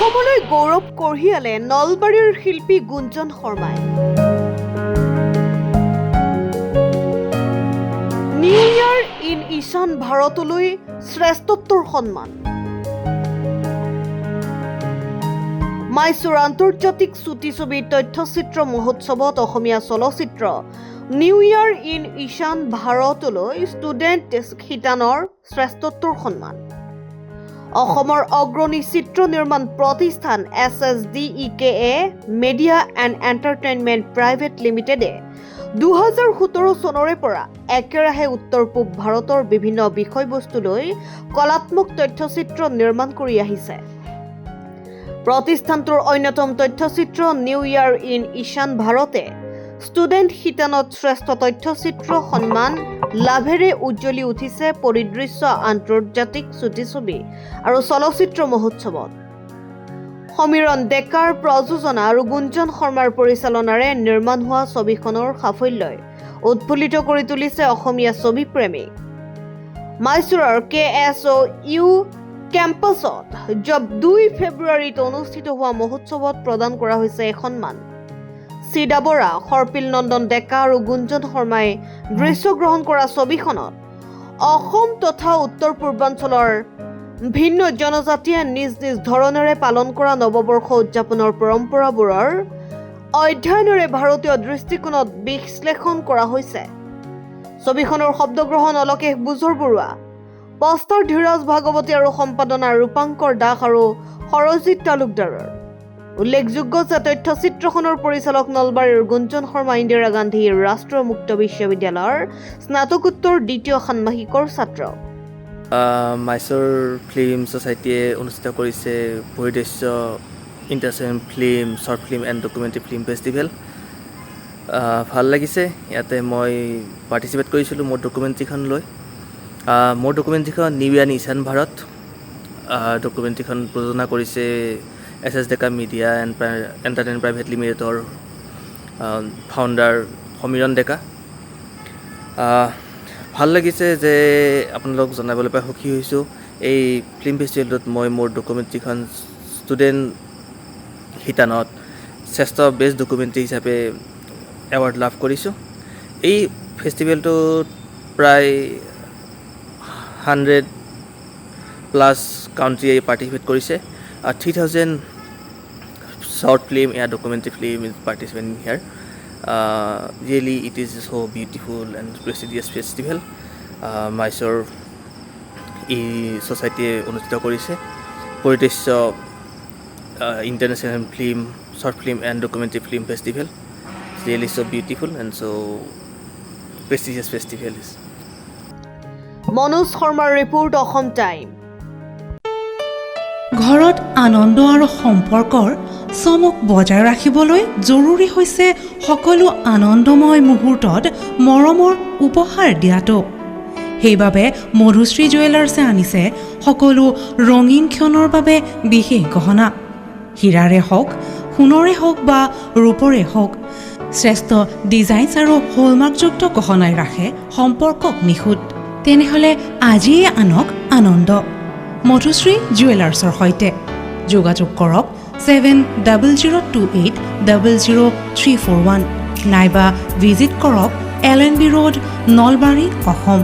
অসমলৈ গৌৰৱ কঢ়িয়ালে নলবাৰীৰ শিল্পী গুঞ্জন শৰ্মাই। নিউ ইয়াৰ ইন ঈশান ভাৰতলৈ শ্ৰেষ্ঠত্বৰ সন্মান। মাইসূৰ আন্তৰ্জাতিক ছুটি তথ্যচিত্ৰ মহোৎসৱত অসমীয়া চলচ্চিত্ৰ নিউ ইয়াৰ ইন ঈশান ভাৰতলৈ ষ্টুডেণ্ট শিতানৰ শ্ৰেষ্ঠত্বৰ সন্মান। অসমৰ অগ্ৰণী চিত্ৰ নিৰ্মাণ প্ৰতিষ্ঠান SSDEKA media and entertainment private লিমিটেডে 2017 চনৰে পৰা একেৰাহে উত্তৰ পূব ভাৰতৰ বিভিন্ন বিষয়বস্তুলৈ কলাত্মক তথ্যচিত্ৰ নিৰ্মাণ কৰি আহিছে। প্ৰতিষ্ঠানটোৰ অন্যতম তথ্যচিত্ৰ নিউ ইয়াৰ ইন ঈশান ভাৰতে ষ্টুডেণ্ট শিতানত শ্ৰেষ্ঠ তথ্যচিত্ৰ সন্মান লাভেৰে উজ্জ্বলি উঠিছে পৰিদৃশ্য আন্তৰ্জাতিক ছুটি আৰু চলচ্চিত্ৰ মহোৎসৱত। সমীৰণ ডেকাৰ প্ৰযোজনা আৰু গুঞ্জন শৰ্মাৰ পৰিচালনাৰে নিৰ্মাণ হোৱা ছবিখনৰ সাফল্যই উৎফুল্লিত কৰি তুলিছে অসমীয়া ছবি প্ৰেমীক। মাইসূৰৰ KSOU কেম্পাছত 2 ফেব্ৰুৱাৰীত অনুষ্ঠিত হোৱা মহোৎসৱত প্ৰদান কৰা হৈছে এই সন্মান। চিদা বৰা, সৰ্পিল নন্দন ডেকা আৰু গুঞ্জন শৰ্মাই দৃশ্যগ্ৰহণ কৰা ছবিখনত অসম তথা উত্তৰ পূৰ্বাঞ্চলৰ ভিন্ন জনজাতিয়ে নিজ নিজ ধৰণেৰে পালন কৰা নৱবৰ্ষ উদযাপনৰ পৰম্পৰাবোৰৰ অধ্যয়নেৰে ভাৰতীয় দৃষ্টিকোণত বিশ্লেষণ কৰা হৈছে। ছবিখনৰ শব্দগ্ৰহণ অলকেশ বুজৰ বৰুৱা, পষ্টাৰ ধীৰাজ ভাগৱতী আৰু সম্পাদনা ৰূপাংকৰ দাস আৰু সৰজিৎ তালুকদাৰৰ। উল্লেখযোগ্য যে তথ্যচিত্ৰখনৰ পৰিচালক নলবাৰীৰ গুঞ্জন শৰ্মা ইন্দিৰা গান্ধী ৰাষ্ট্ৰীয় মুক্ত বিশ্ববিদ্যালয়ৰ স্নাতকোত্তৰ দ্বিতীয় ষান্মাসিকৰ ছাত্ৰ। মাইসূৰ ফিল্ম ছ'চাইটিয়ে অনুষ্ঠিত কৰিছে পৰিদৃশ্য international film, short film and documentary film festival. ভাল লাগিছে। ইয়াতে মই পাৰ্টিচিপেট কৰিছিলোঁ মোৰ ডকুমেণ্টাৰীখন লৈ। মোৰ ডকুমেণ্টাৰীখন নিউ ইয়াৰ ইন ঈশান ভাৰত। ডকুমেণ্টাৰীখন প্ৰযোজনা কৰিছে SSDEKA media and entertainment private লিমিটেডৰ ফাউণ্ডাৰ সমীৰণ ডেকা। ভাল লাগিছে যে আপোনালোক জনাবলৈ পাই সুখী হৈছোঁ। এই ফিল্ম ফেষ্টিভেলটোত মই মোৰ ডকুমেণ্টাৰীখন ষ্টুডেণ্ট শিতানত শ্ৰেষ্ঠ বেষ্ট ডকুমেণ্টাৰী হিচাপে এৱাৰ্ড লাভ কৰিছোঁ। এই ফেষ্টিভেলটোত প্ৰায় 100+ কাউণ্ট্ৰিয়ে পাৰ্টিচিপেট কৰিছে। 3000 short film and documentary film is participating here. Really it is so beautiful and prestigious festival. Mysore society অনুষ্ঠিত কৰিছে পৰিদৃশ্য international film, short film and documentary film festival. It's really so beautiful and so prestigious festival is. Manoj শৰ্মাৰ report, Assam time. ঘৰত আনন্দ আৰু সম্পৰ্কৰ চমক বজাই ৰাখিবলৈ জৰুৰী হৈছে সকলো আনন্দময় মুহূৰ্তত মৰমৰ উপহাৰ দিয়াটো। সেইবাবে মধুশ্ৰী জুৱেলাৰ্ছে আনিছে সকলো ৰঙীন ক্ষণৰ বাবে বিশেষ গহনা। হীৰাৰে হওক, সোণৰে হওক বা ৰূপৰে হওক, শ্ৰেষ্ঠ ডিজাইনছ আৰু হলমাৰ্কযুক্ত গহনাই ৰাখে সম্পৰ্কক নিখুঁত। তেনেহ'লে আজিয়ে আনক আনন্দ মধুশ্ৰী জুৱেলাৰ্ছৰ সৈতে। যোগাযোগ কৰক 7028000341 নাইবা ভিজিট কৰক LNB ৰোড, নলবাৰী, অসম।